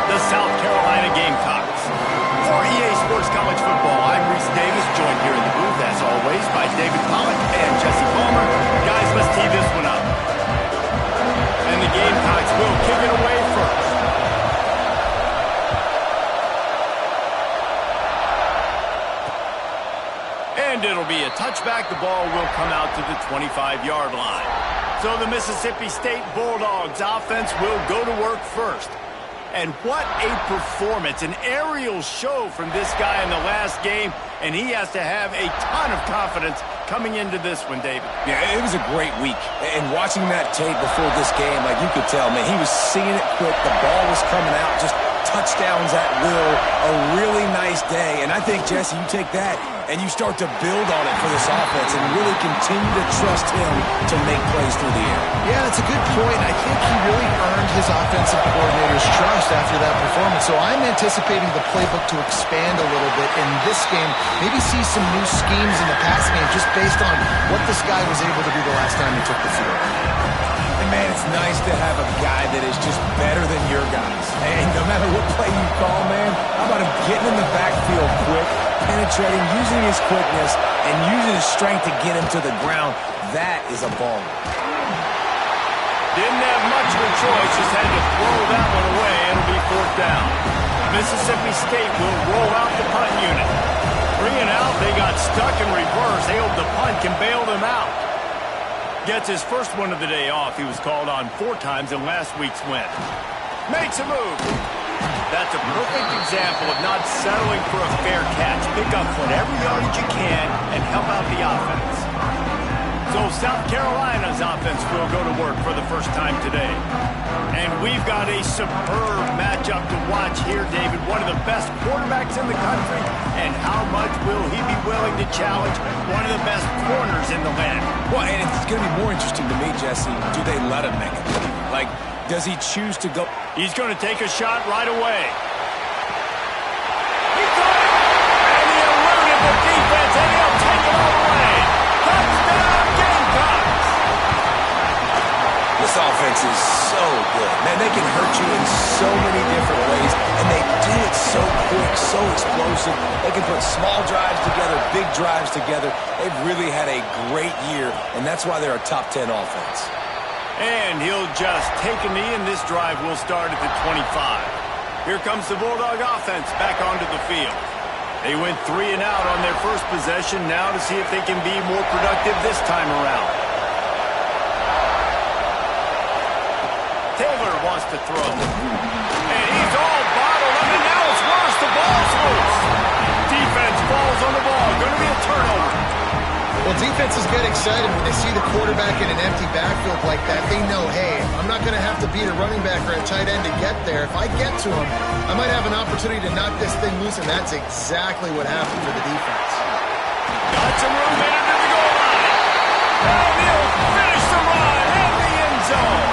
the South Carolina Gamecocks. For EA Sports College Football, I'm Reese Davis, joined here in the booth, as always, by David Pollock and Jesse Palmer. Guys, let's tee this one up. And the Gamecocks will kick it away first. And it'll be a touchback. The ball will come out to the 25-yard line. So the Mississippi State Bulldogs offense will go to work first. And what a performance, an aerial show from this guy in the last game, and he has to have a ton of confidence coming into this one, David. Yeah, it was a great week. And watching that tape before this game, like you could tell, man, he was seeing it quick. The ball was coming out, just touchdowns at will. A really nice day. And I think, Jesse, you take that and you start to build on it for this offense and really continue to trust him to make plays through the air. Yeah, that's a good point. I think he really earned his offensive coordinator's trust after that performance. So I'm anticipating the playbook to expand a little bit in this game. Maybe see some new schemes in the passing game just based on what this guy was able to do the last time he took the field. And man, it's nice to have a guy that is just better than your guys. And no matter what play you call, man, how about him getting in the backfield quick, penetrating, using his quickness, and using his strength to get him to the ground? That is a ball. Didn't have much of a choice, just had to throw that one away. It'll be fourth down. Mississippi State will roll out the punt unit. Bringing out, they got stuck in reverse. They hope the punt can bail them out. Gets his first one of the day off. He was called on 4 times in last week's win. Makes a move. That's a perfect example of not settling for a fair catch. Pick up whatever yardage you can and help out the offense. So South Carolina's offense will go to work for the first time today. And we've got a superb matchup to watch here, David. One of the best quarterbacks in the country. And how much will he be willing to challenge one of the best corners in the land? Well, and it's going to be more interesting to me, Jesse. Do they let him make it? Like, does he choose to go? He's going to take a shot right away. He got it! And he eluded the defense, and he'll take it all away. Touchdown, Gamecocks! This offense is so good. Man, they can hurt you in so many different ways, and they do it so quick, so explosive. They can put small drives together, big drives together. They've really had a great year, and that's why they're a top 10 offense. And he'll just take a knee, and this drive will start at the 25. Here comes the Bulldog offense back onto the field. They went 3 and out on their first possession, now to see if they can be more productive this time around. Taylor wants to throw. And he's all bottled up, and now it's worse. The ball's loose. Defense falls on the ball. Going to be a turnover. Well, defenses get excited when they see the quarterback in an empty backfield like that. They know, hey, I'm not going to have to beat a running back or a tight end to get there. If I get to him, I might have an opportunity to knock this thing loose, and that's exactly what happened for the defense. Got some room headed to the goal line. And he'll finish the run in the end zone.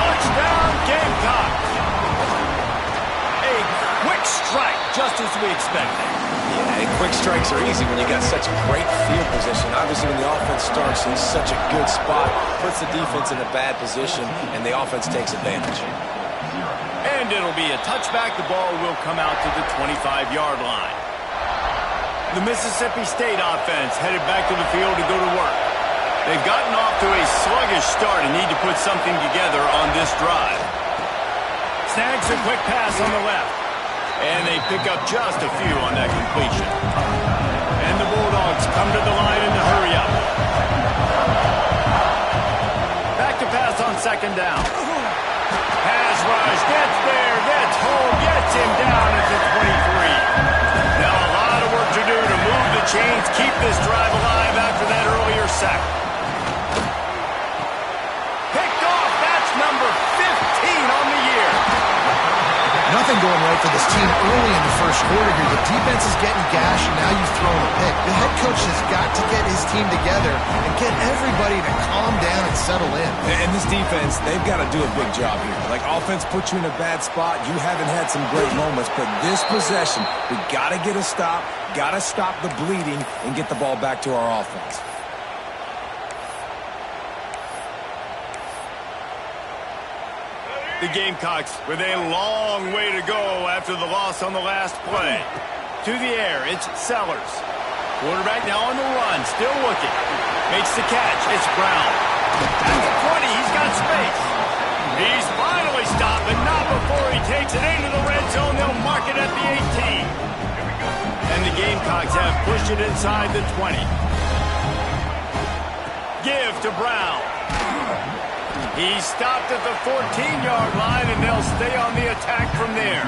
Touchdown, Gamecocks. A quick strike, just as we expected. Yeah, and quick strikes are easy when you got such great field position. Obviously, when the offense starts in such a good spot, puts the defense in a bad position, and the offense takes advantage. And it'll be a touchback. The ball will come out to the 25-yard line. The Mississippi State offense headed back to the field to go to work. They've gotten off to a sluggish start and need to put something together on this drive. Snags a quick pass on the left. And they pick up just a few on that completion. And the Bulldogs come to the line in the hurry up. Back to pass on second down. Pass rush, gets there, gets home, gets him down at the 23. Now a lot of work to do to move the chains, keep this drive alive after that earlier sack. Picked off, that's number 15 on the year. Nothing going right for this team early in the first quarter here. The defense is getting gashed, and now you've thrown a pick. The head coach has got to get his team together and get everybody to calm down and settle in. And this defense, they've got to do a big job here. Like, offense puts you in a bad spot. You haven't had some great moments, but this possession, we got to get a stop, got to stop the bleeding, and get the ball back to our offense. The Gamecocks with a long way to go after the loss on the last play. To the air, it's Sellers. Quarterback now on the run, still looking. Makes the catch, it's Brown. At the 20, he's got space. He's finally stopped, but not before he takes it into the red zone. They'll mark it at the 18. And the Gamecocks have pushed it inside the 20. Give to Brown. He's stopped at the 14-yard line, and they'll stay on the attack from there.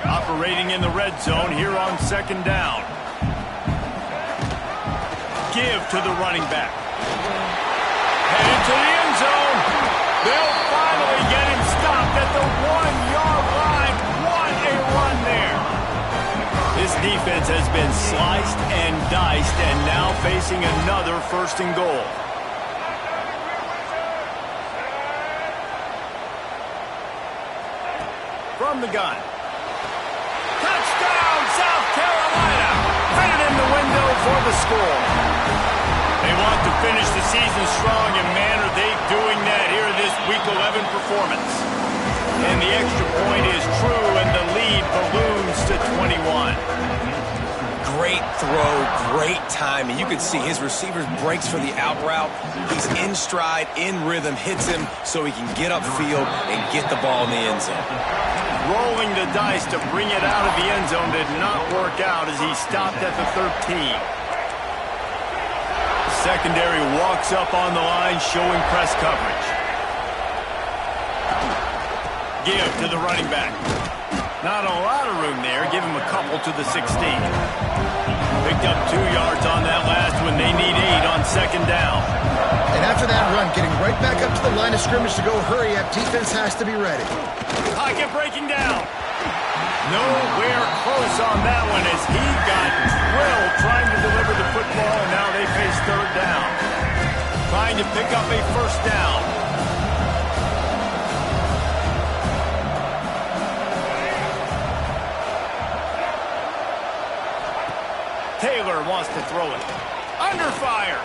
Operating in the red zone here on second down. Give to the running back. Headed to the end zone. They'll finally get him stopped at the 1-yard line. What a run there. This defense has been sliced and diced and now facing another 1st and goal. From the gun. Touchdown, South Carolina! Fitted in the window for the score. They want to finish the season strong, and man, are they doing that here in this Week 11 performance. And the extra point is true, and the lead balloons to 21. Great throw, great timing. You could see his receiver breaks for the out route. He's in stride, in rhythm, hits him so he can get upfield and get the ball in the end zone. Rolling the dice to bring it out of the end zone did not work out as he stopped at the 13. Secondary walks up on the line, showing press coverage. Give to the running back. Not a lot of room there. Give him a couple to the 16. Picked up 2 yards on that last one. They need 8 on second down. And after that run, getting right back up to the line of scrimmage to go hurry up, defense has to be ready. Pocket breaking down. Nowhere close on that one as he got drilled trying to deliver the football, and now they face 3rd down. Trying to pick up a 1st down. Taylor wants to throw it. Under fire.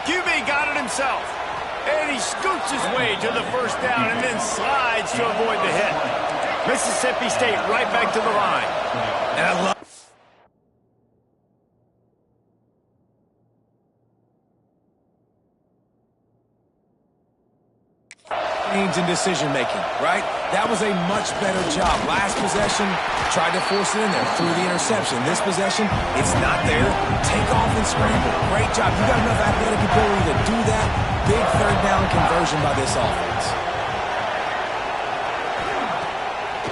QB got it himself. And he scoots his way to the 1st down and then slides to avoid the hit. Mississippi State right back to the line. And I love change in decision-making, right? That was a much better job. Last possession, tried to force it in there, threw the interception. This possession, it's not there. Take off and scramble. Great job. You got enough athletic ability to do that. Big 3rd down conversion by this offense.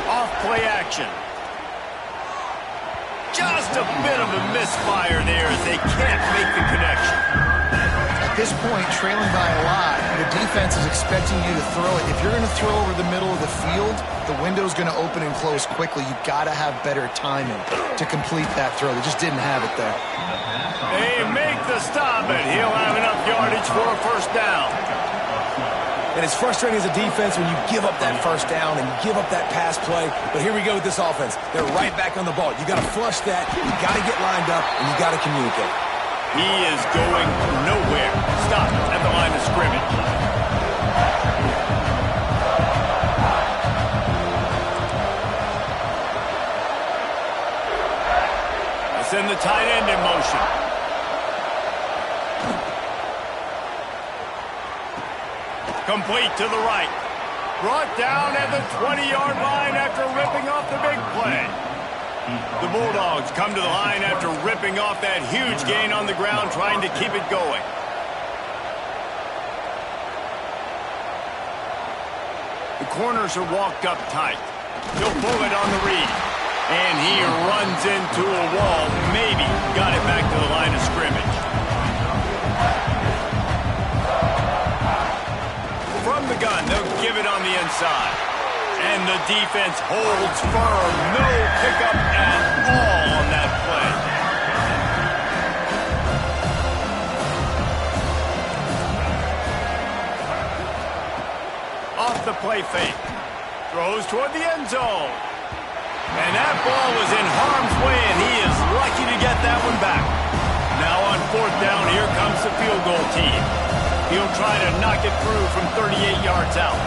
Off-play action. Just a bit of a misfire there as they can't make the connection. At this point, trailing by a lot, the defense is expecting you to throw it. If you're going to throw over the middle of the field, the window's going to open and close quickly. You've got to have better timing to complete that throw. They just didn't have it there. They make the stop, and he'll have enough yardage for a 1st down. And it's frustrating as a defense when you give up that 1st down and give up that pass play. But here we go with this offense. They're right back on the ball. You got to flush that. You got to get lined up, and you got to communicate. He is going nowhere. Stop at the line of scrimmage. Send the tight end in motion. Complete to the right. Brought down at the 20-yard line after ripping off the big play. The Bulldogs come to the line after ripping off that huge gain on the ground, trying to keep it going. The corners are walked up tight. He'll pull it on the read. And he runs into a wall. Maybe got it back to the line of scrimmage. From the gun, they'll give it on the inside. And the defense holds firm. No pickup at all on that play. Off the play fake. Throws toward the end zone. And that ball was in harm's way, and he is lucky to get that one back. Now on 4th down, here comes the field goal team. He'll try to knock it through from 38 yards out.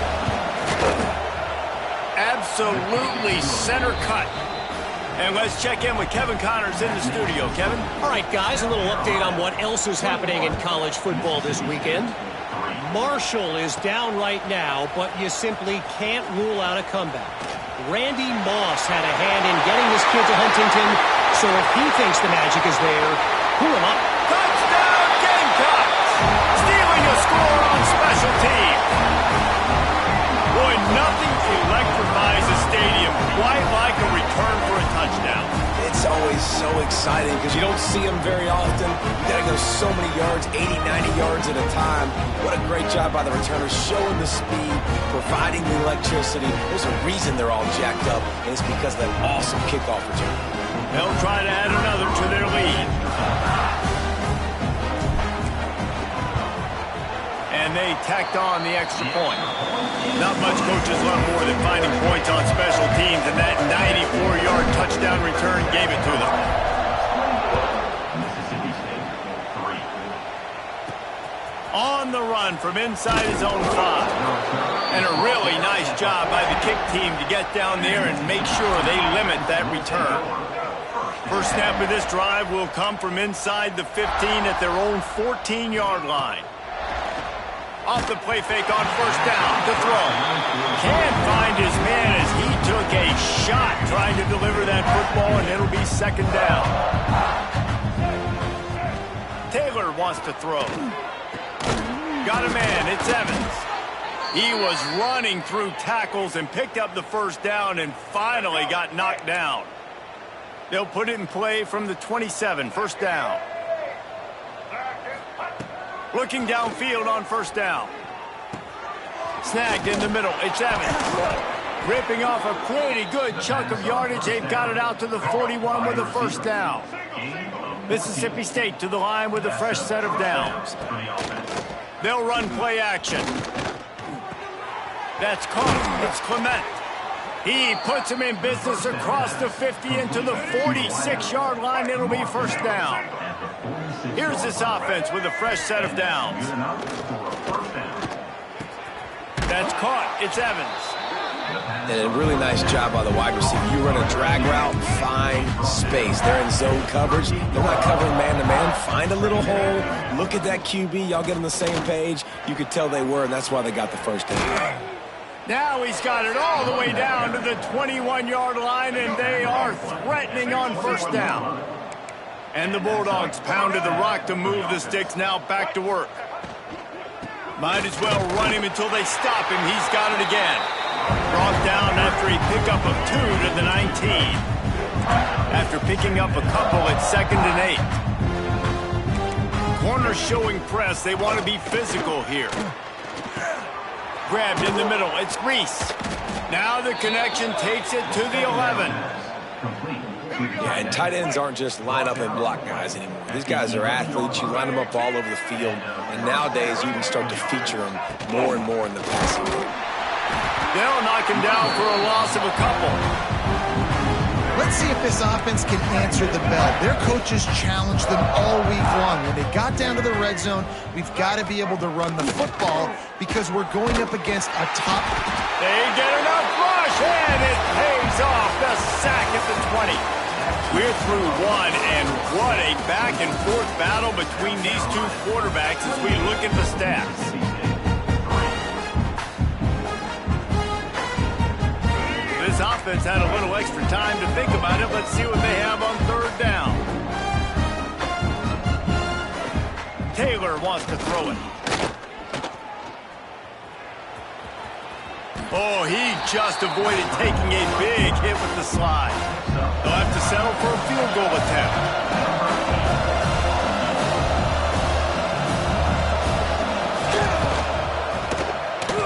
Absolutely center cut. And let's check in with Kevin Connors in the studio. Kevin? All right, guys, a little update on what else is happening in college football this weekend. Marshall is down right now, but you simply can't rule out a comeback. Randy Moss had a hand in getting this kid to Huntington, so if he thinks the magic is there, who am I? Touchdown Gamecocks! Stealing a score on special teams. Boy, nothing electrifies a stadium quite like a return for a touchdown. It's always so exciting because you don't see them very often. You got to go so many yards, 80, 90 yards at a time. What a great job by the returners, showing the speed, providing the electricity. There's a reason they're all jacked up, and it's because of that awesome kickoff return. They'll try to add another to their lead. And they tacked on the extra point. Not much coaches love more than finding points on special teams, and that 94-yard touchdown return gave it to them. On the run from inside his own 5. And a really nice job by the kick team to get down there and make sure they limit that return. First snap of this drive will come from inside the 15 at their own 14-yard line. Off the play fake on 1st down to throw. Can't find his man as he took a shot trying to deliver that football, and it'll be 2nd down. Taylor wants to throw. Got a man. It's Evans. He was running through tackles and picked up the 1st down and finally got knocked down. They'll put it in play from the 27, 1st down. Looking downfield on 1st down. Snagged in the middle. It's Evans. Ripping off a pretty good chunk of yardage. They've got it out to the 41 with a 1st down. Mississippi State to the line with a fresh set of downs. They'll run play action. That's caught. It's Clement. He puts him in business across the 50 into the 46-yard line. It'll be 1st down. Here's this offense with a fresh set of downs. That's caught. It's Evans. And a really nice job by the wide receiver. You run a drag route, find space. They're in zone coverage. They're not covering man-to-man. Find a little hole. Look at that QB. Y'all get on the same page. You could tell they were, and that's why they got the 1st down. Now he's got it all the way down to the 21-yard line, and they are threatening on 1st down. And the Bulldogs pounded the rock to move the sticks. Now back to work. Might as well run him until they stop him. He's got it again. Brought down after a pickup of 2 to the 19. After picking up a couple at 2nd and 8. Corners showing press. They want to be physical here. Grabbed in the middle. It's Reese. Now the connection takes it to the 11. Yeah, and tight ends aren't just line up and block guys anymore. These guys are athletes. You line them up all over the field. And nowadays, you can start to feature them more and more in the passing game. They'll knock him down for a loss of a couple. Let's see if this offense can answer the bell. Their coaches challenged them all week long. When they got down to the red zone, we've got to be able to run the football because we're going up against a top. They get enough rush, and it pays off. The sack at the 20. We're through one, and what a back-and-forth battle between these two quarterbacks as we look at the stats. This offense had a little extra time to think about it. Let's see what they have on 3rd down. Taylor wants to throw it. Oh, he just avoided taking a big hit with the slide. They'll have to settle for a field goal attempt.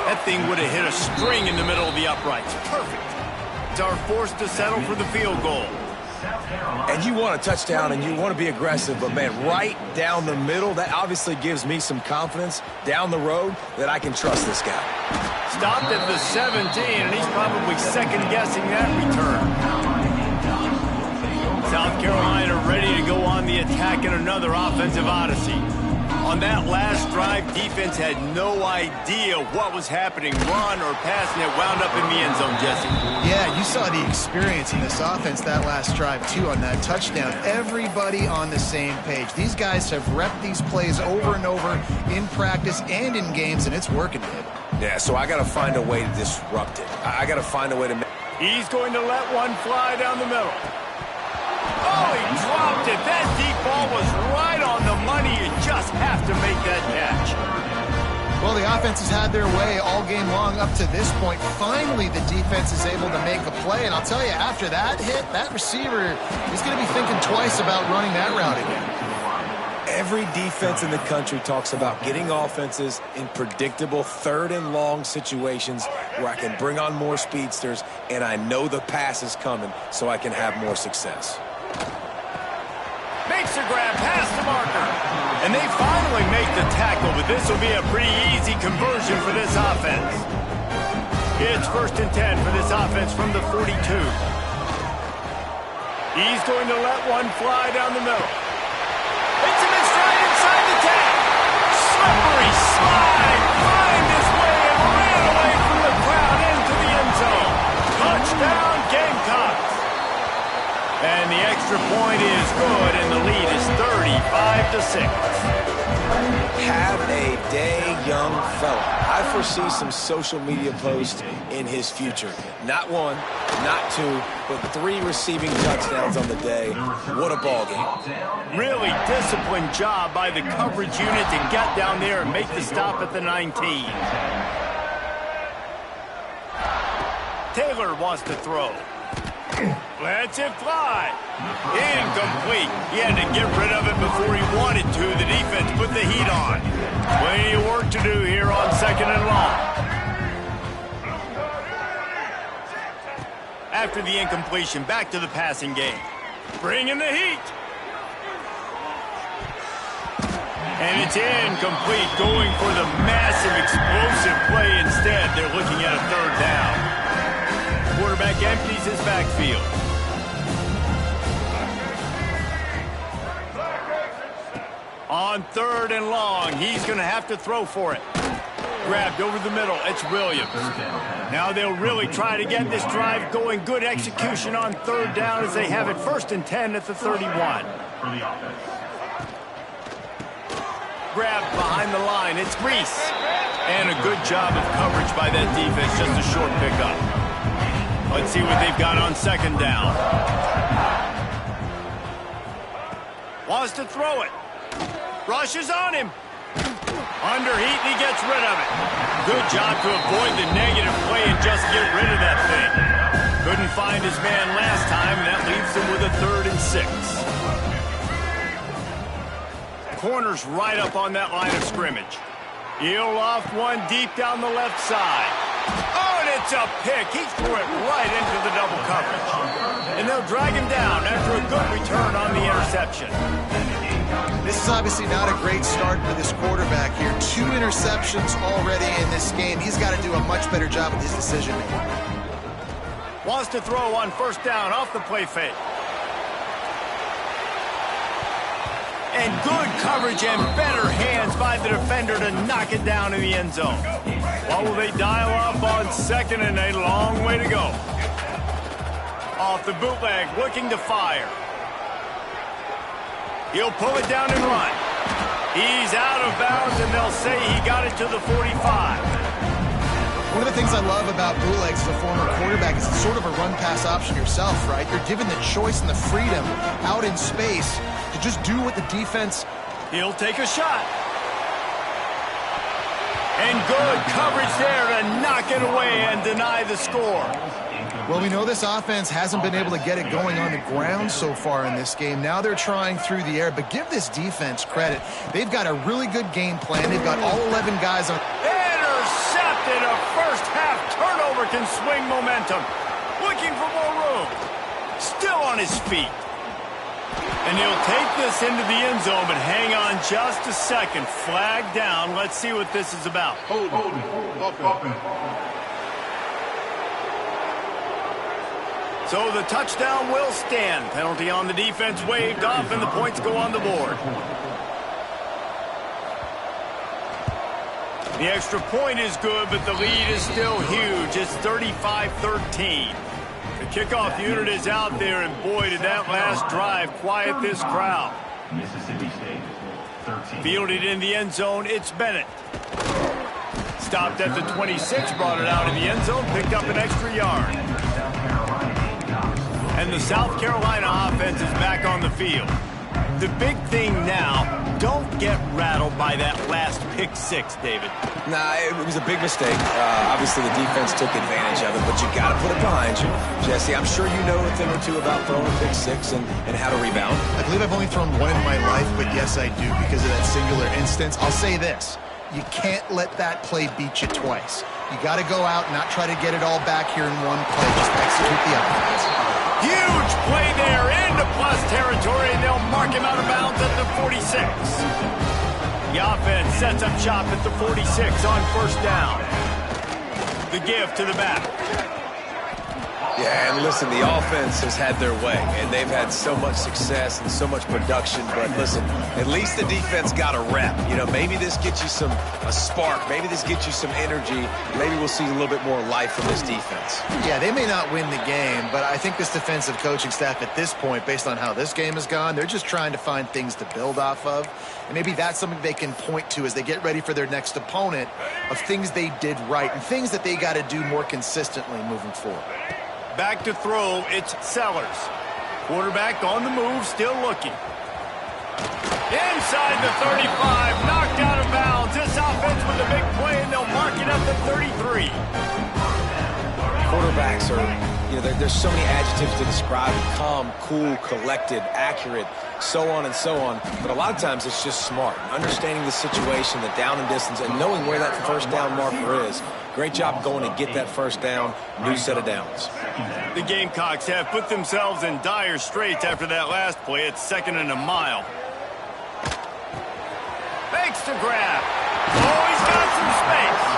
That thing would have hit a string in the middle of the uprights. Perfect. Are forced to settle for the field goal. And you want a touchdown and you want to be aggressive, but man, right down the middle, that obviously gives me some confidence down the road that I can trust this guy. Stopped at the 17, and he's probably second-guessing that return. South Carolina ready to go on the attack in another offensive odyssey. On that last drive, defense had no idea what was happening. Run or pass, and it wound up in the end zone, Jesse. Yeah, you saw the experience in this offense that last drive, too, on that touchdown. Everybody on the same page. These guys have repped these plays over and over in practice and in games, and it's working, dude. Yeah, so I got to find a way to disrupt it. I got to find a way to make... He's going to let one fly down the middle. Oh, he dropped it. That deep ball was right on the money. You just have to make that catch. Well, the offense has had their way all game long up to this point. Finally, the defense is able to make a play. And I'll tell you, after that hit, that receiver is going to be thinking twice about running that route again. Every defense in the country talks about getting offenses in predictable third and long situations where I can bring on more speedsters and I know the pass is coming so I can have more success. Makes a grab past the marker. And they finally make the tackle, but this will be a pretty easy conversion for this offense. It's 1st and 10 for this offense from the 42. He's going to let one fly down the middle. It's him in stride inside the 10. Slippery slide. Find his way and ran away from the crowd into the end zone. Touchdown, Gamecocks. And the extra point is good, and the lead is 35-6. Have a day, young fella. I foresee some social media posts in his future. Not one, not two, but 3 receiving touchdowns on the day. What a ball game. Really disciplined job by the coverage unit to get down there and make the stop at the 19. Taylor wants to throw. Lets it fly. Incomplete. He had to get rid of it before he wanted to. The defense put the heat on. Plenty of work to do here on 2nd and long. After the incompletion, back to the passing game. Bringing the heat. And it's incomplete, going for the massive explosive play instead. They're looking at a 3rd down. Quarterback empties his backfield. On 3rd and long, he's going to have to throw for it. Grabbed over the middle, it's Williams. Now they'll really try to get this drive going. Good execution on 3rd down as they have it 1st and 10 at the 31. Grabbed behind the line, it's Reese. And a good job of coverage by that defense, just a short pickup. Let's see what they've got on 2nd down. Wants to throw it. Rushes on him. Under heat, and he gets rid of it. Good job to avoid the negative play and just get rid of that thing. Couldn't find his man last time, and that leaves him with a 3rd and 6. Corner's right up on that line of scrimmage. He'll loft one deep down the left side. Oh, and it's a pick. He threw it right into the double coverage. And they'll drag him down after a good return on the interception. This is obviously not a great start for this quarterback here. 2 interceptions already in this game. He's got to do a much better job with his decision-making. Wants to throw on 1st down off the play fake. And good coverage and better hands by the defender to knock it down in the end zone. What will they dial up on 2nd and a long way to go? Off the bootleg, looking to fire. He'll pull it down and run. He's out of bounds, and they'll say he got it to the 45. One of the things I love about bootlegs as a former quarterback is it's sort of a run-pass option yourself, right? You're given the choice and the freedom out in space to just do what the defense... He'll take a shot. And good coverage there to knock it away and deny the score. Well, we know this offense hasn't been able to get it going on the ground so far in this game. Now they're trying through the air, but give this defense credit. They've got a really good game plan. They've got all 11 guys on... Intercepted! A first-half turnover can swing momentum. Looking for more room. Still on his feet. And he'll take this into the end zone, but hang on just a second. Flag down. Let's see what this is about. So the touchdown will stand. Penalty on the defense waved off, and the points go on the board. The extra point is good, but the lead is still huge. It's 35-13. The kickoff unit is out there, and boy, did that last drive quiet this crowd. Mississippi State, Fielded in the end zone, it's Bennett. Stopped at the 26, brought it out in the end zone, picked up an extra yard. And the South Carolina offense is back on the field. The big thing now, don't get rattled by that last pick six, David. Nah, it was a big mistake. Obviously, the defense took advantage of it, but you got to put it behind you. Jesse, I'm sure you know a thing or two about throwing a pick six and how to rebound. I believe I've only thrown one in my life, but yes, I do because of that singular instance. I'll say this. You can't let that play beat you twice. You got to go out and not try to get it all back here in one play. Just execute the offense. Huge play there into plus territory, and they'll mark him out of bounds at the 46. The offense sets up shop at the 46 on first down. The give to the back. Yeah, and listen, the offense has had their way, and they've had so much success and so much production, but listen, at least the defense got a rep. You know, maybe this gets you a spark. Maybe this gets you some energy. Maybe we'll see a little bit more life from this defense. Yeah, they may not win the game, but I think this defensive coaching staff at this point, based on how this game has gone, they're just trying to find things to build off of. And maybe that's something they can point to as they get ready for their next opponent of things they did right and things that they got to do more consistently moving forward. Back to throw, it's Sellers. Quarterback on the move, still looking. Inside the 35, knocked out of bounds. This offense with a big play, and they'll mark it up at 33. Quarterbacks are, you know, there's so many adjectives to describe it. Calm, cool, collected, accurate, so on and so on. But a lot of times it's just smart. Understanding the situation, the down and distance, and knowing where that first down marker is. Great job going to get that first down. New set of downs. The Gamecocks have put themselves in dire straits after that last play. It's 2nd and a mile. Fakes to grab. Oh, he's got some space.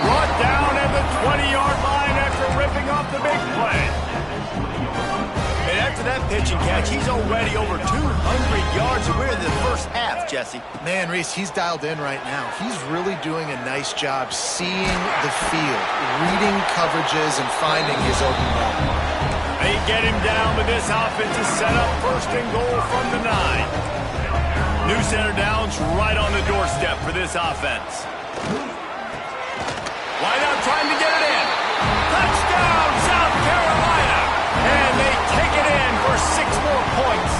Brought down at the 20-yard line after ripping off the big play. And after that pitch and catch, he's already over 200 yards, and we're in the first half, Jesse. Man, Reese, he's dialed in right now. He's really doing a nice job seeing the field, reading coverages, and finding his open man. They get him down, but this offense is set up 1st and goal from the 9. New center downs right on the doorstep for this offense. Wide out trying to get it in. Touchdown, South Carolina! And they take it in for 6 more points.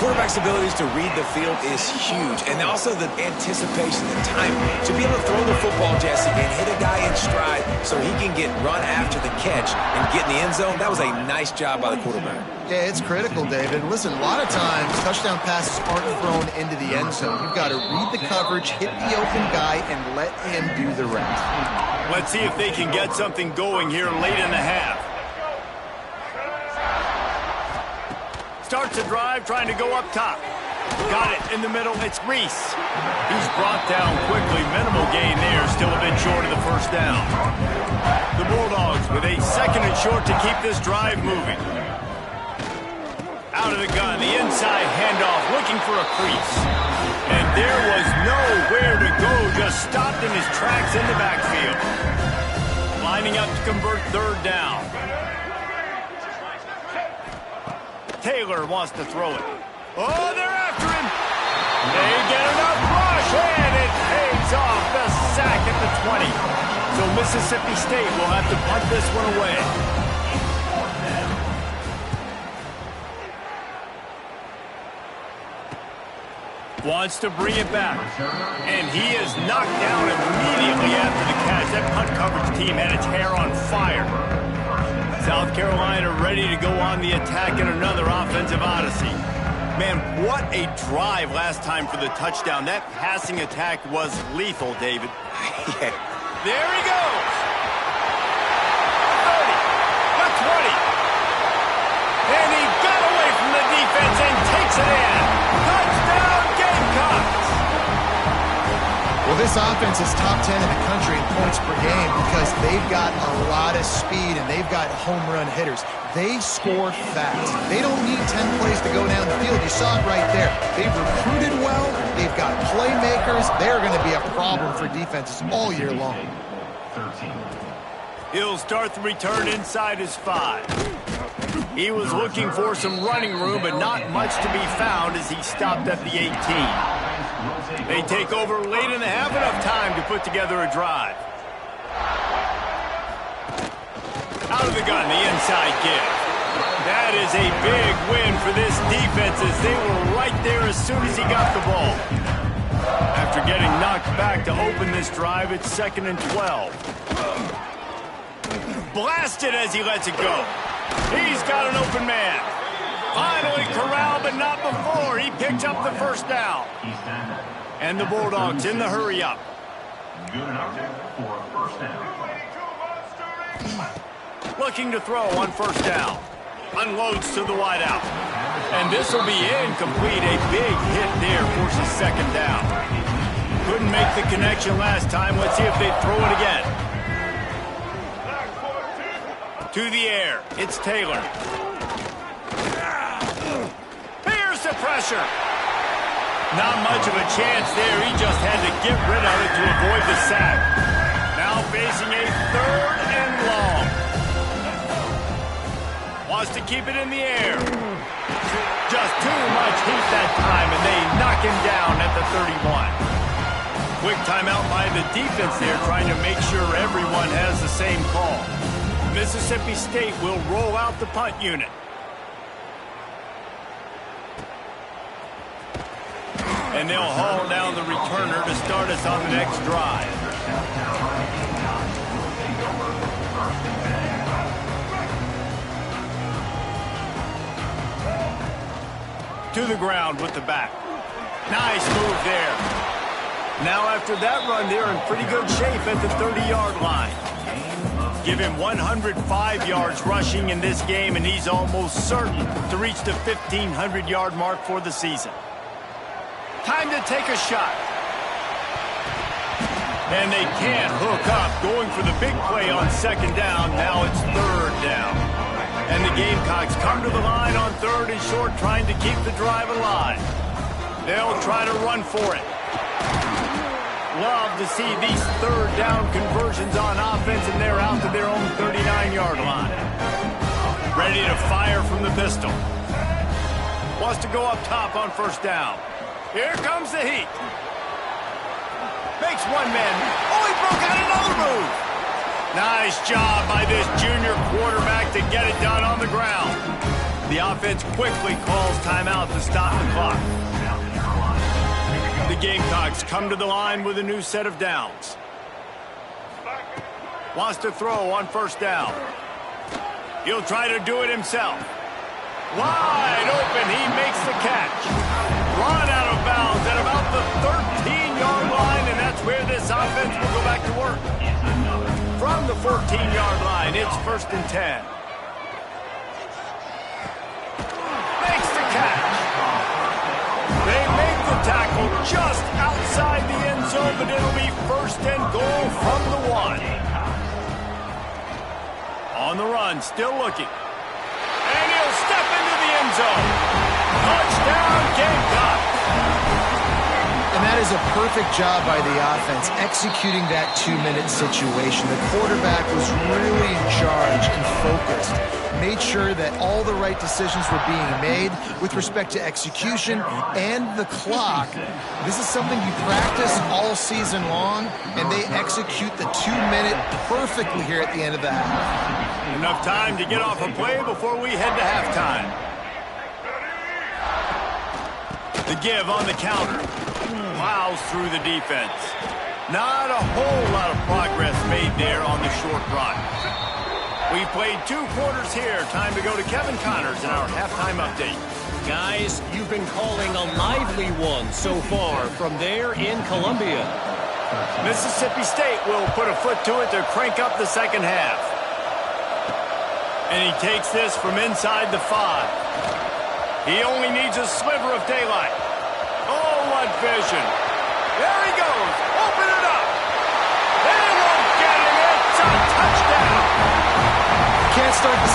Quarterback's abilities to read the field is huge, and also the anticipation, the time to be able to throw the football, Jesse, and hit a guy in stride so he can get run after the catch and get in the end zone. That was a nice job by the quarterback. Yeah, it's critical, David. Listen, a lot of times touchdown passes aren't thrown into the end zone. You've got to read the coverage, hit the open guy, and let him do the rest. Let's see if they can get something going here late in the half. Starts a drive, trying to go up top. Got it in the middle, it's Reese. He's brought down quickly, minimal gain there, still a bit short of the first down. The Bulldogs with a 2nd and short to keep this drive moving. Out of the gun, the inside handoff, looking for a crease. And there was nowhere to go, just stopped in his tracks in the backfield. Lining up to convert 3rd down. Taylor wants to throw it. Oh, they're after him. They get enough rush, and it pays off the sack at the 20. So Mississippi State will have to punt this one away. Wants to bring it back. And he is knocked down immediately after the catch. That punt coverage team had its hair on fire. South Carolina ready to go on the attack in another offensive odyssey. Man, what a drive last time for the touchdown. That passing attack was lethal, David. Yeah. There he goes. 30, the 20. And he got away from the defense and takes it in. Touchdown, Gamecocks. Well, This offense is top 10 in the country in points per game because they've got a lot of speed and they've got home run hitters. They score fast. They don't need 10 plays to go down the field. You saw it right there. They've recruited well. They've got playmakers. They're going to be a problem for defenses all year long. 13. He'll start the return inside his 5. He was looking for some running room, but not much to be found as he stopped at the 18. They take over late in the half, enough time to put together a drive. Out of the gun, the inside give. That is a big win for this defense as they were right there as soon as he got the ball. After getting knocked back to open this drive, it's 2nd and 12. Blasted as he lets it go. He's got an open man. Finally corralled, but not before. He picked up the first down. And the Bulldogs in the hurry-up. Good enough for a first down. Looking to throw on first down. Unloads to the wideout. And this will be incomplete. A big hit there forces 2nd down. Couldn't make the connection last time. Let's see if they throw it again. To the air. It's Taylor. Here's the pressure. Not much of a chance there. He just had to get rid of it to avoid the sack. Now facing a 3rd and long. Wants to keep it in the air. Just too much heat that time, and they knock him down at the 31. Quick timeout by the defense there, trying to make sure everyone has the same call. Mississippi State will roll out the punt unit. And they'll haul down the returner to start us on the next drive. To the ground with the back. Nice move there. Now after that run, they're in pretty good shape at the 30-yard line. Give him 105 yards rushing in this game, and he's almost certain to reach the 1,500-yard mark for the season. Time to take a shot. And they can't hook up, going for the big play on 2nd down. Now it's 3rd down. And the Gamecocks come to the line on 3rd and short, trying to keep the drive alive. They'll try to run for it. Love to see these 3rd down conversions on offense, and they're out to their own 39-yard line. Ready to fire from the pistol. Wants to go up top on 1st down. Here comes the heat. Makes one man. Oh, he broke out another move. Nice job by this junior quarterback to get it done on the ground. The offense quickly calls timeout to stop the clock. The Gamecocks come to the line with a new set of downs. Wants to throw on 1st down. He'll try to do it himself. Wide open, he makes the catch. Run out of bounds at about the 13-yard line, and that's where this offense will go back to work. From the 14-yard line, it's 1st and 10. Makes the catch. They make the tackle just outside the end zone, but it'll be 1st and goal from the 1. On the run, still looking. And he'll step into the end zone. Touchdown, Gamecocks. And that is a perfect job by the offense, executing that 2-minute situation. The quarterback was really in charge and focused. Made sure that all the right decisions were being made with respect to execution and the clock. This is something you practice all season long, and they execute the 2-minute perfectly here at the end of the half. Enough time to get off a play before we head to halftime. The give on the counter. Plows through the defense. Not a whole lot of progress made there on the short run. We played 2 quarters here. Time to go to Kevin Connors in our halftime update. Guys, you've been calling a lively one so far from there in Columbia. Mississippi State will put a foot to it to crank up the second half. And he takes this from inside the 5. He only needs a sliver of daylight. Oh, what vision. There he goes. Open it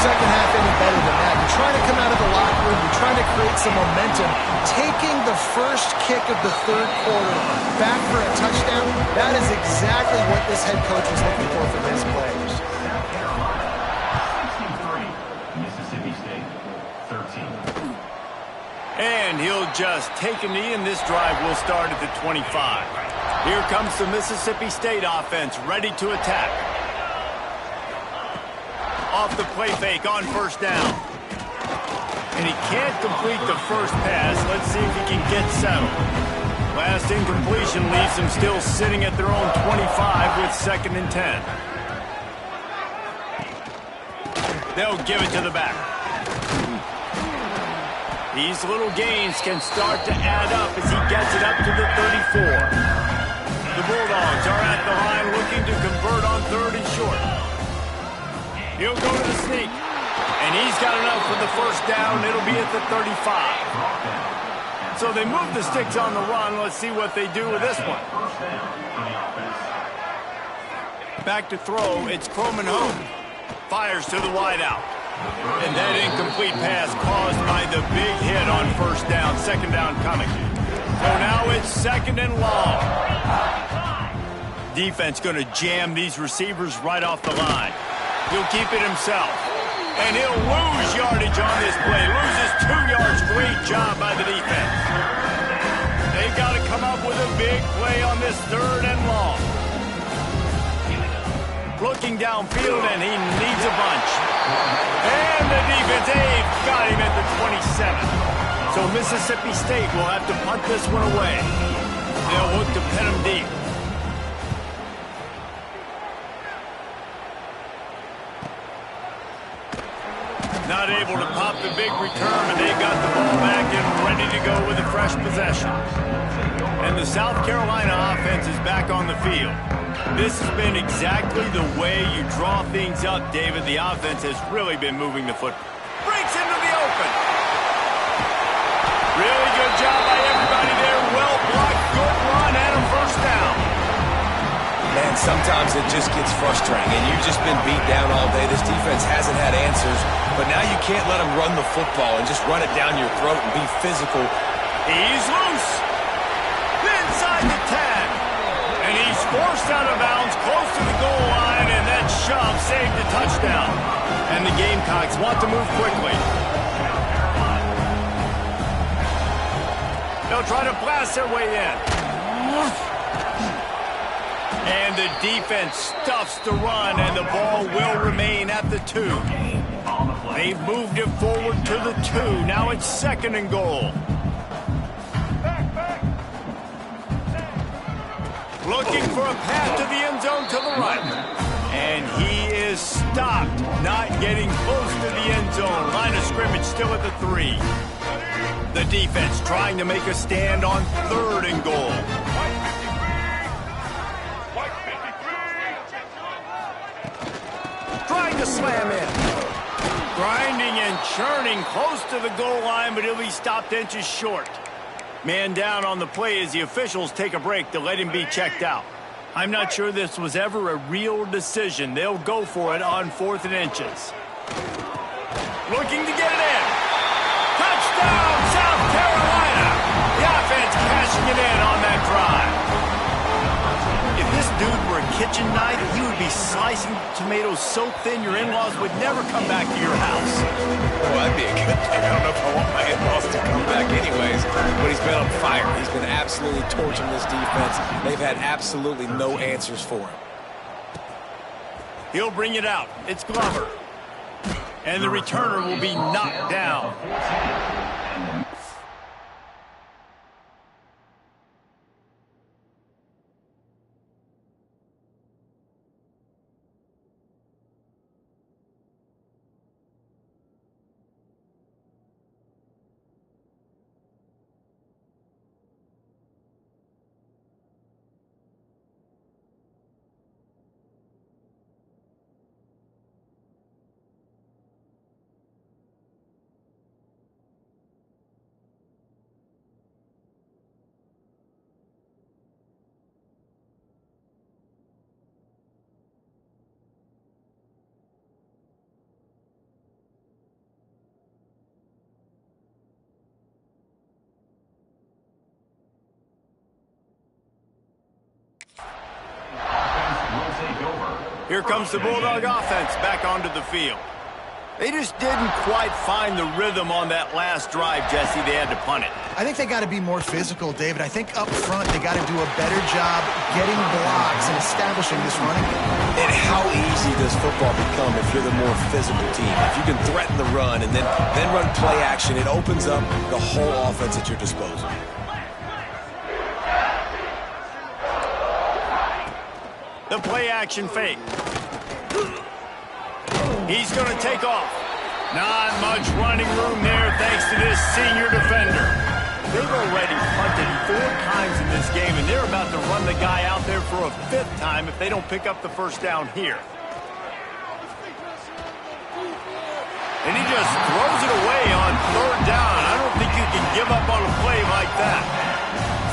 second half any better than that. You're trying to come out of the locker room. You're trying to create some momentum. Taking the first kick of the third quarter back for a touchdown, that is exactly what this head coach was looking for from his players. South Carolina, 63. Mississippi State, 13. And he'll just take a knee, and this drive will start at the 25. Here comes the Mississippi State offense, ready to attack. Off the play fake on first down. And he can't complete the first pass. Let's see if he can get settled. Last incompletion leaves him still sitting at their own 25 with 2nd and 10. They'll give it to the back. These little gains can start to add up as he gets it up to the 34. The Bulldogs are at the line looking to convert on 3rd and short. He'll go to the sneak. And he's got enough for the first down. It'll be at the 35. So they move the sticks on the run. Let's see what they do with this one. Back to throw. It's Croman home. Fires to the wideout. And that incomplete pass caused by the big hit on first down. 2nd down coming. So now it's 2nd and long. Defense going to jam these receivers right off the line. He'll keep it himself. And he'll lose yardage on this play. Loses 2 yards. Great job by the defense. They've got to come up with a big play on this 3rd and long. Looking downfield, and he needs a bunch. And the defense, they've got him at the 27. So Mississippi State will have to punt this one away. They'll look to pin him deep. Not able to pop the big return, and they got the ball back and ready to go with a fresh possession. And the South Carolina offense is back on the field. This has been exactly the way you draw things up, David. The offense has really been moving the football. Breaks into the open. Really good job by everybody there. Well blocked, good run, and a first down. Man, sometimes it just gets frustrating, and you've just been beat down all day. This defense hasn't had answers, but now you can't let them run the football and just run it down your throat and be physical. He's loose. Inside the 10. And he's forced out of bounds close to the goal line, and that shove saved the touchdown. And the Gamecocks want to move quickly. They'll try to blast their way in. And the defense stuffs the run, and the ball will remain at the 2. They've moved it forward to the 2. Now it's 2nd and goal. Looking for a path to the end zone to the right. And he is stopped, not getting close to the end zone. Line of scrimmage still at the 3. The defense trying to make a stand on 3rd and goal. Trying to slam in. Grinding and churning close to the goal line, but he'll be stopped inches short. Man down on the play as the officials take a break to let him be checked out. I'm not sure this was ever a real decision. They'll go for it on 4th and inches. Looking to get it in. Touchdown, South Carolina. The offense cashing it in on that drive. If this dude were a kitchen knife, he would be slicing tomatoes so thin your in-laws would never come back to your house. Well, that'd be a good thing. I don't know if I want my in-laws to come back anyways. But he's been on fire. He's been absolutely torching this defense. They've had absolutely no answers for him. He'll bring it out. It's Glover. And the returner will be knocked down. Here comes the Bulldog offense back onto the field. They just didn't quite find the rhythm on that last drive, Jesse. They had to punt it. I think they got to be more physical, David. I think up front they got to do a better job getting blocks and establishing this running game. And how easy does football become if you're the more physical team? If you can threaten the run and then run play action, it opens up the whole offense at your disposal. The play action fake. He's going to take off. Not much running room there thanks to this senior defender. They've already punted 4 times in this game, and they're about to run the guy out there for a 5th time if they don't pick up the first down here. And he just throws it away on 3rd down. I don't think you can give up on a play like that.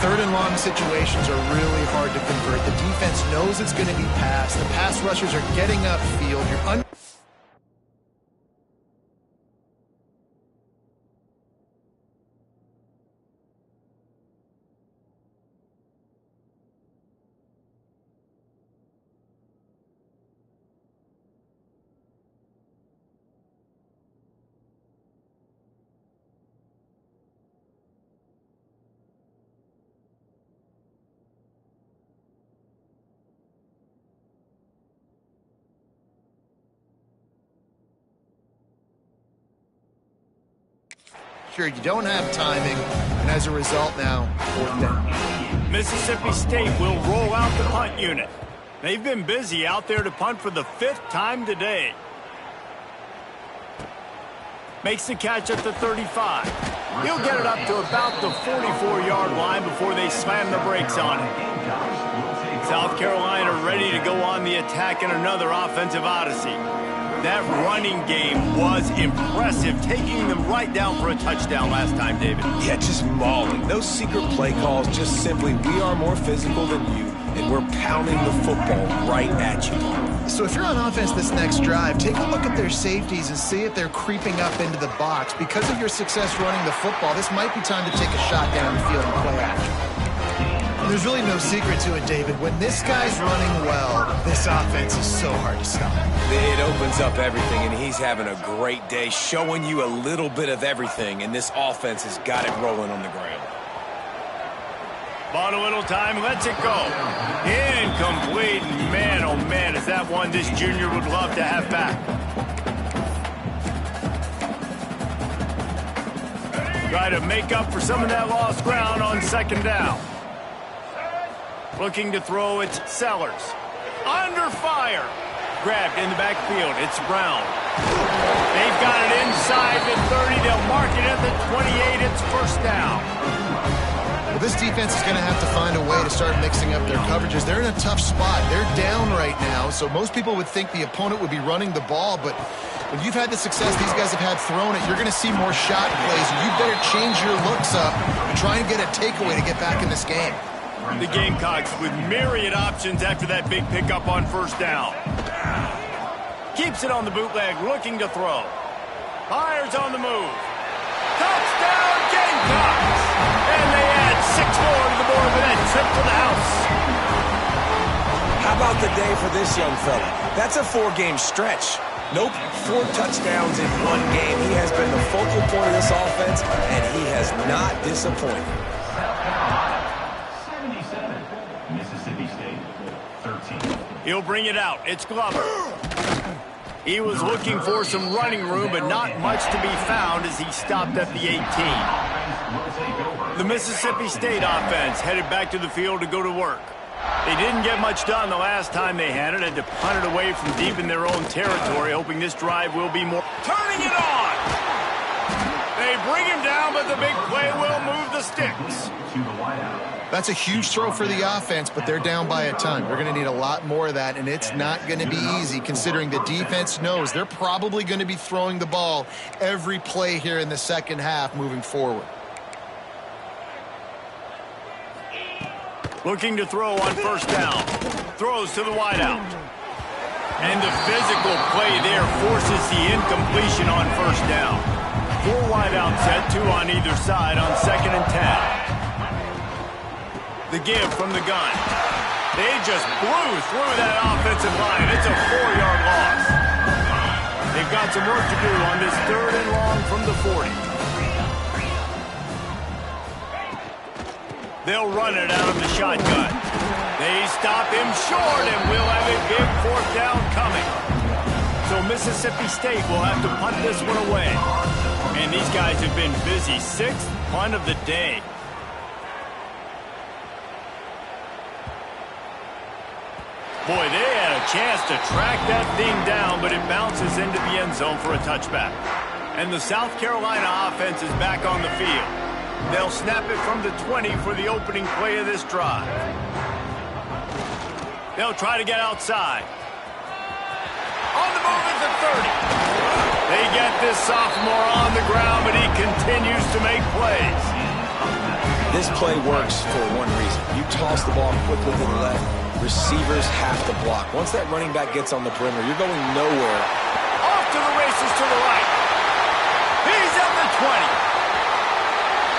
3rd and long situations are really hard to convert. The defense knows it's going to be passed. The pass rushers are getting upfield. Sure, you don't have timing, and as a result now, 4th down. Mississippi State will roll out the punt unit. They've been busy out there to punt for the 5th time today. Makes the catch at the 35. He'll get it up to about the 44-yard line before they slam the brakes on it. South Carolina ready to go on the attack in another offensive odyssey. That running game was impressive, taking them right down for a touchdown last time, David. Yeah, just mauling. Those secret play calls just simply, we are more physical than you, and we're pounding the football right at you. So if you're on offense this next drive, take a look at their safeties and see if they're creeping up into the box. Because of your success running the football, this might be time to take a shot down the field and play action. There's really no secret to it, David. When this guy's running well, this offense is so hard to stop. It opens up everything, and he's having a great day, showing you a little bit of everything, and this offense has got it rolling on the ground. Bought a little time, lets it go. Incomplete. Man, oh man, is that one this junior would love to have back. Try to make up for some of that lost ground on 2nd down. Looking to throw, it's Sellers. Under fire. Grabbed in the backfield. It's Brown. They've got it inside the 30. They'll mark it at the 28. It's 1st down. Well, this defense is going to have to find a way to start mixing up their coverages. They're in a tough spot. They're down right now, so most people would think the opponent would be running the ball, but when you've had the success these guys have had throwing it, you're going to see more shot plays. You better change your looks up and try and get a takeaway to get back in this game. The Gamecocks with myriad options after that big pickup on 1st down. Keeps it on the bootleg, looking to throw. Fires on the move. Touchdown Gamecocks! And they add 6 more to the board with that trip to the house. How about the day for this young fella? That's a 4-game stretch. Nope, 4 touchdowns in 1 game. He has been the focal point of this offense, and he has not disappointed. Mississippi State, 13. He'll bring it out. It's Glover. He was looking for some running room, but not much to be found as he stopped at the 18. The Mississippi State offense headed back to the field to go to work. They didn't get much done the last time they had it. Had to punt it away from deep in their own territory, hoping this drive will be more. Turning it on! They bring him down, but the big play will move the sticks. That's a huge throw for the offense, but they're down by a ton. We're going to need a lot more of that, and it's not going to be easy considering the defense knows they're probably going to be throwing the ball every play here in the 2nd half moving forward. Looking to throw on 1st down. Throws to the wideout. And the physical play there forces the incompletion on 1st down. 4 wideout set, 2 on either side on 2nd and 10. The give from the gun. They just blew through that offensive line. It's a 4-yard loss. They've got some work to do on this 3rd and long from the 40. They'll run it out of the shotgun. They stop him short, and we'll have a big 4th down coming. So Mississippi State will have to punt this one away. And these guys have been busy. 6th punt of the day. Boy, they had a chance to track that thing down, but it bounces into the end zone for a touchback. And the South Carolina offense is back on the field. They'll snap it from the 20 for the opening play of this drive. They'll try to get outside. On the move at the 30. They get this sophomore on the ground, but he continues to make plays. This play works for one reason. You toss the ball quickly to the left. Receivers have to block. Once that running back gets on the perimeter, you're going nowhere. Off to the races to the right. He's at the 20.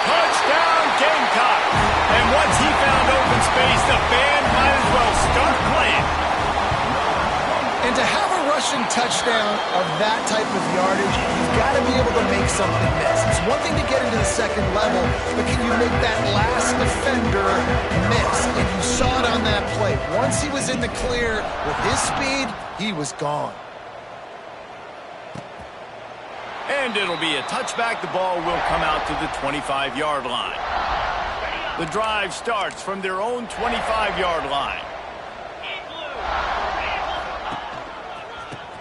Touchdown, Gamecock. And once he found open space, the band might as well start playing. And to have a rushing touchdown of that type of yardage, you've got to be able to make something miss. It's one thing to get into the 2nd level, but can you make that last defender miss? And you saw it on that play. Once he was in the clear with his speed, he was gone. And it'll be a touchback. The ball will come out to the 25-yard line. The drive starts from their own 25-yard line.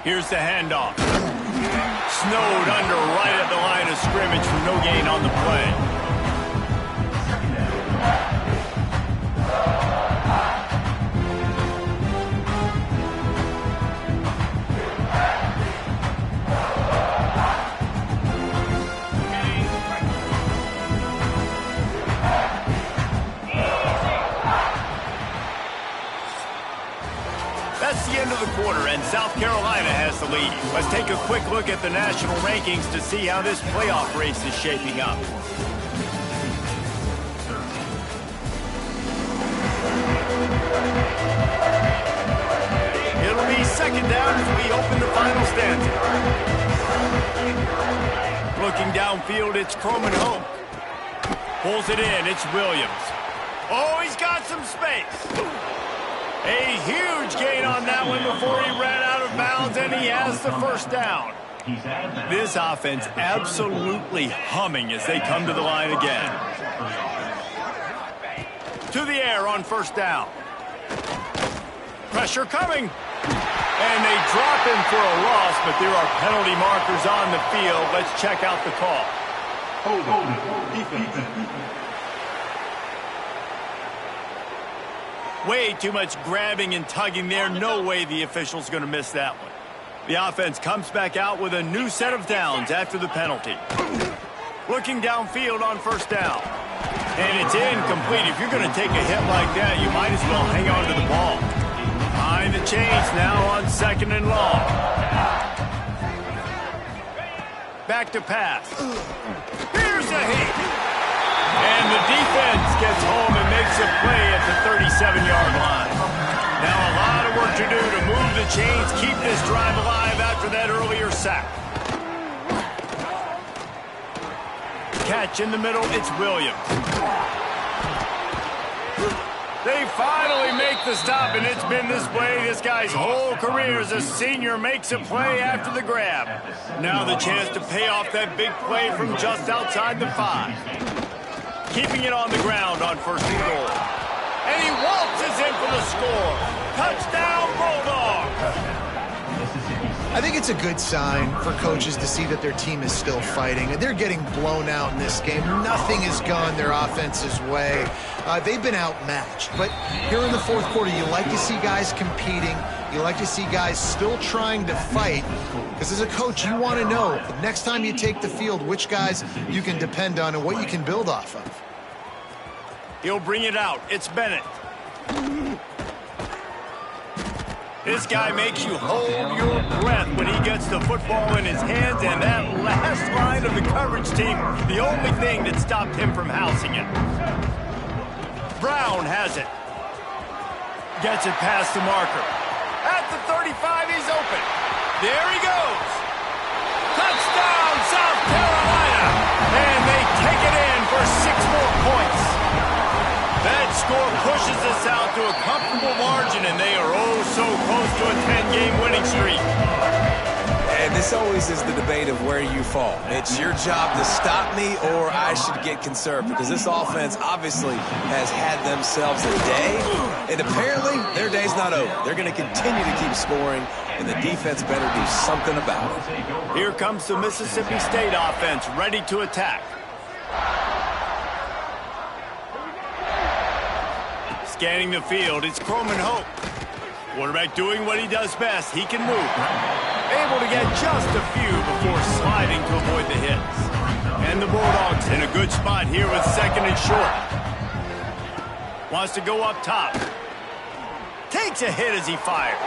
Here's the handoff. Snowed under right at the line of scrimmage for no gain on the play. That's the end of the quarter, and South Carolina has the lead. Let's take a quick look at the national rankings to see how this playoff race is shaping up. It'll be 2nd down as we open the final stanza. Looking downfield, it's Croman Hope. Pulls it in, it's Williams. Oh, he's got some space. A huge gain on that one before he ran out of bounds, and he has the 1st down. This offense absolutely humming as they come to the line again. To the air on 1st down. Pressure coming. And they drop him for a loss, but there are penalty markers on the field. Let's check out the call. Way too much grabbing and tugging there. No way the official's going to miss that one. The offense comes back out with a new set of downs after the penalty. Looking downfield on 1st down. And it's incomplete. If you're going to take a hit like that, you might as well hang on to the ball. Behind the chains now on 2nd and long. Back to pass. Here's a hit. And the defense gets home and makes a play at the 37-yard line. Now a lot of work to do to move the chains, keep this drive alive after that earlier sack. Catch in the middle, it's Williams. They finally make the stop, and it's been this way. This guy's whole career as a senior makes a play after the grab. Now the chance to pay off that big play from just outside the 5. Keeping it on the ground on 1st and goal. And he waltzes in for the score. Touchdown, Bulldogs! I think it's a good sign for coaches to see that their team is still fighting. They're getting blown out in this game. Nothing has gone their offense's way. They've been outmatched. But here in the 4th quarter, you like to see guys competing. You like to see guys still trying to fight. Because as a coach, you want to know, the next time you take the field, which guys you can depend on and what you can build off of. He'll bring it out. It's Bennett. This guy makes you hold your breath when he gets the football in his hands, and that last line of the coverage team, the only thing that stopped him from housing it. Brown has it. Gets it past the marker. At the 35, he's open. There he goes. Touchdown, South Carolina. And they take it in for 6 more points. That score pushes us out to a comfortable margin, and they are oh so close to a 10-game winning streak. And this always is the debate of where you fall. It's your job to stop me, or I should get conserved, because this offense obviously has had themselves a day, and apparently their day's not over. They're going to continue to keep scoring, and the defense better do something about it. Here comes the Mississippi State offense, ready to attack. Scanning the field, it's Croman Hope. Quarterback doing what he does best. He can move. Able to get just a few before sliding to avoid the hits. And the Bulldogs in a good spot here with 2nd and short. Wants to go up top. Takes a hit as he fires.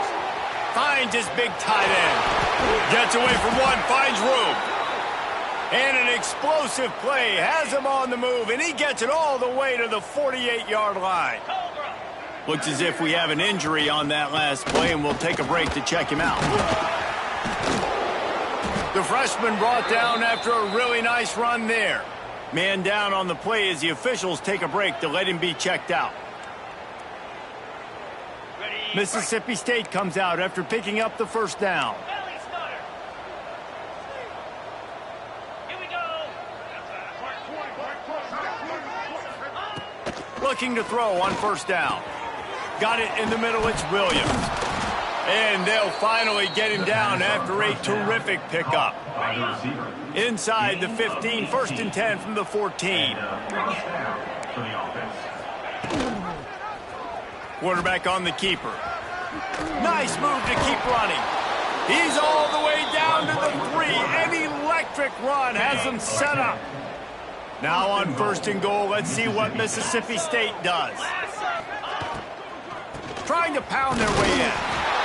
Finds his big tight end. Gets away from one, finds room. And an explosive play has him on the move, and he gets it all the way to the 48-yard line. Looks as if we have an injury on that last play, and we'll take a break to check him out. The freshman brought down after a really nice run there. Man down on the play as the officials take a break to let him be checked out. Mississippi State comes out after picking up the first down. Looking to throw on first down. Got it in the middle, it's Williams. And they'll finally get him down after a terrific pickup. Inside the 15, 1st and 10 from the 14. Quarterback on the keeper. Nice move to keep running. He's all the way down to the 3. An electric run has him set up. Now on 1st and goal, let's see what Mississippi State does. Trying to pound their way in.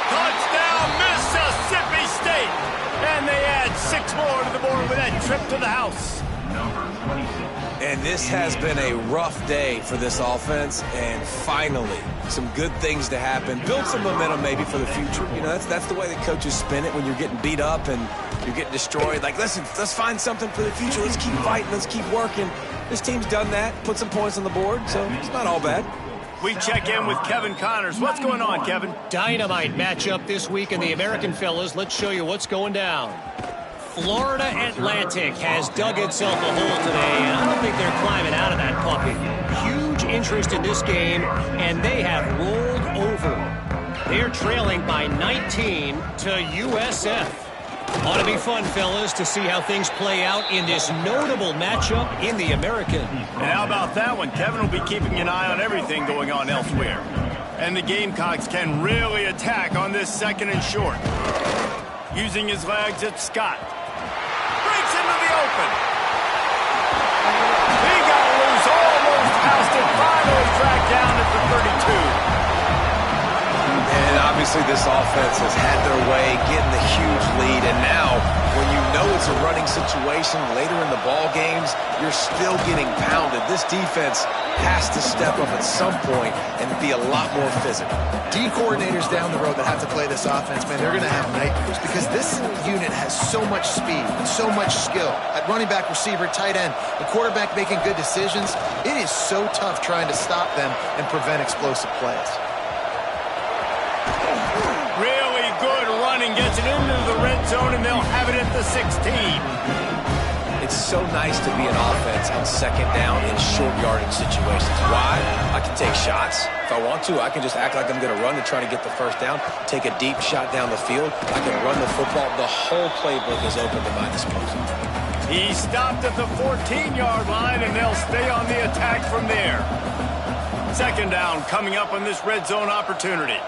Touchdown, Mississippi State! And they add 6 more to the board with that trip to the house. And this has been a rough day for this offense, and finally, some good things to happen. Build some momentum maybe for the future. You know, that's the way that coaches spin it when you're getting beat up and you're getting destroyed. Like, listen, let's find something for the future. Let's keep fighting. Let's keep working. This team's done that, put some points on the board, so it's not all bad. We check in with Kevin Connors. What's going on, Kevin? Dynamite matchup this week in the American, fellas. Let's show you what's going down. Florida Atlantic has dug itself a hole today, and I don't think they're climbing out of that puppy. Huge interest in this game, and they have rolled over. They're trailing by 19 to USF. Ought to be fun, fellas, to see how things play out in this notable matchup in the American. And how about that one? Kevin will be keeping an eye on everything going on elsewhere. And the Gamecocks can really attack on this 2nd and short. Using his legs, it's Scott. Breaks into the open. He got loose, almost passed it, finally tracked down at the 32. And obviously this offense has had their way, getting the huge lead. And now, when you know it's a running situation later in the ball games, you're still getting pounded. This defense has to step up at some point and be a lot more physical. D coordinators down the road that have to play this offense, man, they're going to have nightmares because this unit has so much speed and so much skill. At running back, receiver, tight end, the quarterback making good decisions. It is so tough trying to stop them and prevent explosive plays. Really good running, gets it into the red zone, and they'll have it at the 16. It's so nice to be an offense on 2nd down in short yardage situations. Why? I can take shots. If I want to, I can just act like I'm going to run to try to get the 1st down, take a deep shot down the field. I can run the football. The whole playbook is open to my disposal. He stopped at the 14-yard line, and they'll stay on the attack from there. 2nd down coming up on this red zone opportunity.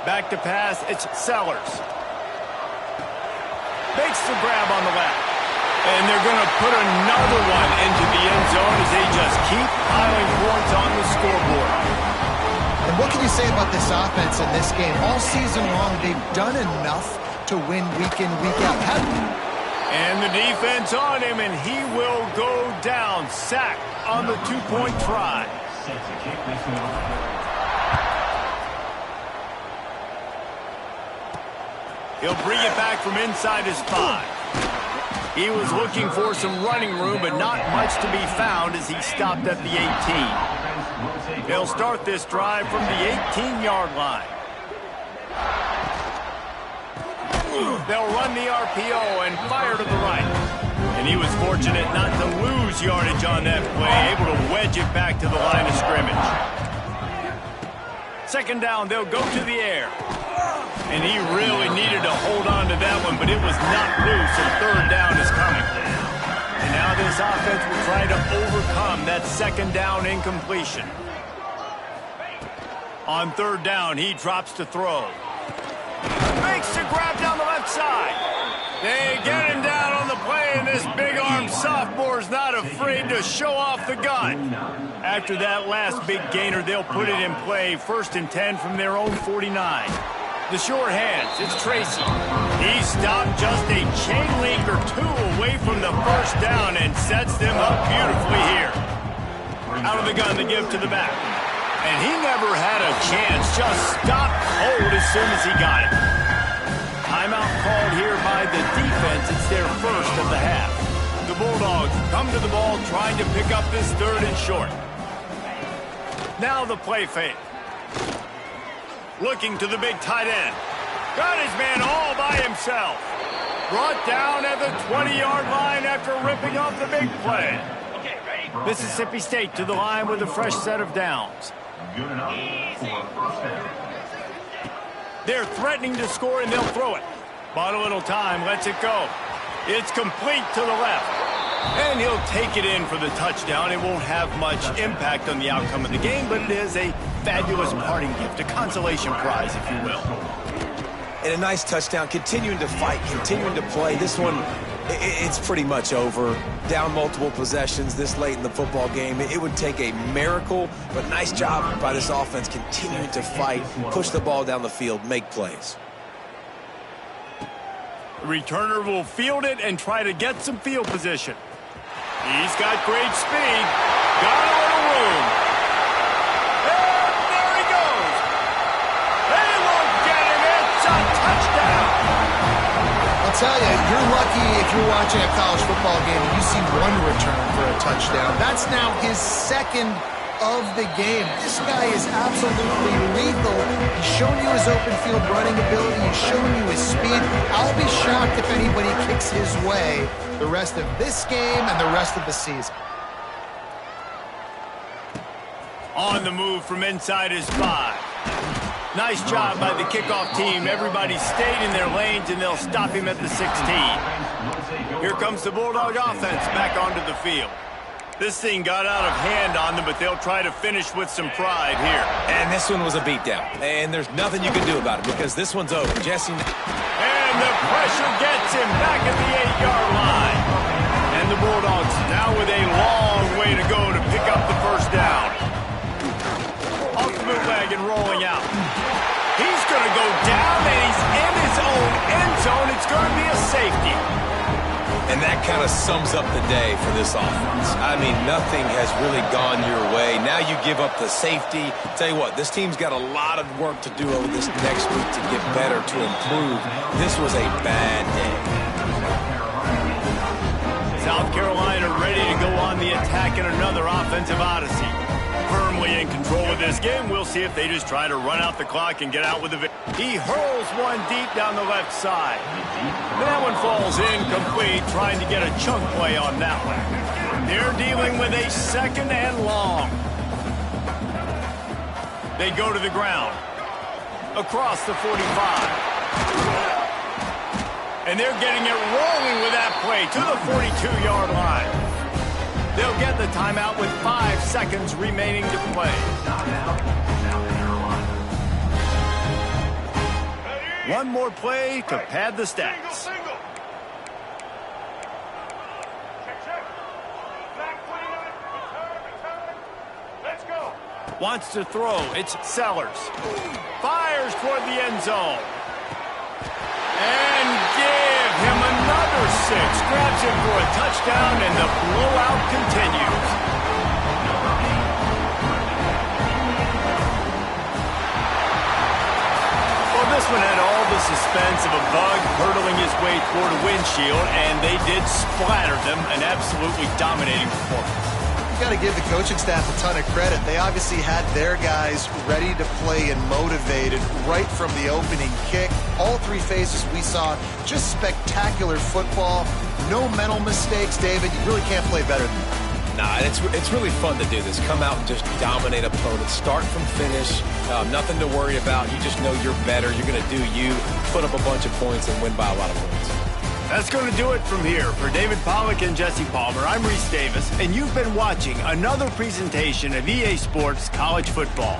Back to pass, it's Sellers. Makes the grab on the left. And they're going to put another one into the end zone as they just keep piling points on the scoreboard. And what can you say about this offense in this game? All season long, they've done enough to win week in, week out. And the defense on him, and he will go down. Sacked on the 2-point try. Set to kick this one off. He'll bring it back from inside his 5. He was looking for some running room, but not much to be found as he stopped at the 18. They'll start this drive from the 18-yard line. They'll run the RPO and fire to the right. And he was fortunate not to lose yardage on that play, able to wedge it back to the line of scrimmage. Second down, they'll go to the air. And he really needed to hold on to that one, but it was not loose, and third down is coming. And now this offense will try to overcome that second down incompletion. On third down, he drops to throw. Makes the grab down the left side. They get him down on the play, and this big-armed sophomore's not afraid to show off the gun. After that last big gainer, they'll put it in play, 1st and 10 from their own 49. The short hands, it's Tracy. He stopped just a chain link or 2 away from the first down and sets them up beautifully here. Out of the gun to give to the back. And he never had a chance, just stopped cold as soon as he got it. Timeout called here by the defense. It's their first of the half. The Bulldogs come to the ball trying to pick up this 3rd and short. Now the play fake. Looking to the big tight end. Got his man all by himself. Brought down at the 20-yard line after ripping off the big play. Mississippi State to the line with a fresh set of downs. Good enough for first down. They're threatening to score, and they'll throw it. Bought a little time, lets it go. It's complete to the left. And he'll take it in for the touchdown. It won't have much impact on the outcome of the game, but it is a fabulous parting gift, a consolation prize, if you will. And a nice touchdown, continuing to fight, continuing to play. This one, it's pretty much over. Down multiple possessions this late in the football game. It would take a miracle, but nice job by this offense continuing to fight, push the ball down the field, make plays. The returner will field it and try to get some field position. He's got great speed. Got a little room. And there he goes. They won't get him. It's a touchdown. I'll tell you, you're lucky if you're watching a college football game and you see one return for a touchdown. That's now his 2nd of the game. This guy is absolutely lethal. He's shown you his open field running ability. He's shown you his speed. I'll be shocked if anybody kicks his way the rest of this game and the rest of the season. On the move from inside his 5. Nice job by the kickoff team. Everybody stayed in their lanes, and they'll stop him at the 16. Here comes the Bulldog offense back onto the field. This thing got out of hand on them, but they'll try to finish with some pride here. And this one was a beatdown. And there's nothing you can do about it because this one's over. Jesse. And the pressure gets him back at the 8-yard line. And the Bulldogs now with a long way to go to pick up the first down. Off the bootleg and rolling out. He's going to go down, and he's in his own end zone. It's going to be a safety. And that kind of sums up the day for this offense. I mean, nothing has really gone your way. Now you give up the safety. Tell you what, this team's got a lot of work to do over this next week to get better, to improve. This was a bad day. South Carolina ready to go on the attack in another offensive odyssey. Firmly in control of this game. We'll see if they just try to run out the clock and get out with the victory. He hurls one deep down the left side. That one falls incomplete, trying to get a chunk play on that one. They're dealing with a 2nd and long. They go to the ground. Across the 45. And they're getting it rolling with that play to the 42-yard line. They'll get the timeout with 5 seconds remaining to play. One more play to pad the stats. Wants to throw. It's Sellers. Fires toward the end zone. And give him another 6. Grabs him for a touchdown, and the blowout continues. Well, this one had all the suspense of a bug hurtling his way toward a windshield, and they did splatter them. An absolutely dominating performance. Got to give the coaching staff a ton of credit. They obviously had their guys ready to play and motivated right from the opening kick. All three phases we saw, just spectacular football. No mental mistakes, David. You really can't play better than that. Nah, it's really fun to do this. Come out and just dominate opponents. Start from finish. Nothing to worry about. You just know you're better. You're going to do you, put up a bunch of points, and win by a lot of points. That's going to do it from here. For David Pollack and Jesse Palmer, I'm Reese Davis, and you've been watching another presentation of EA Sports College Football.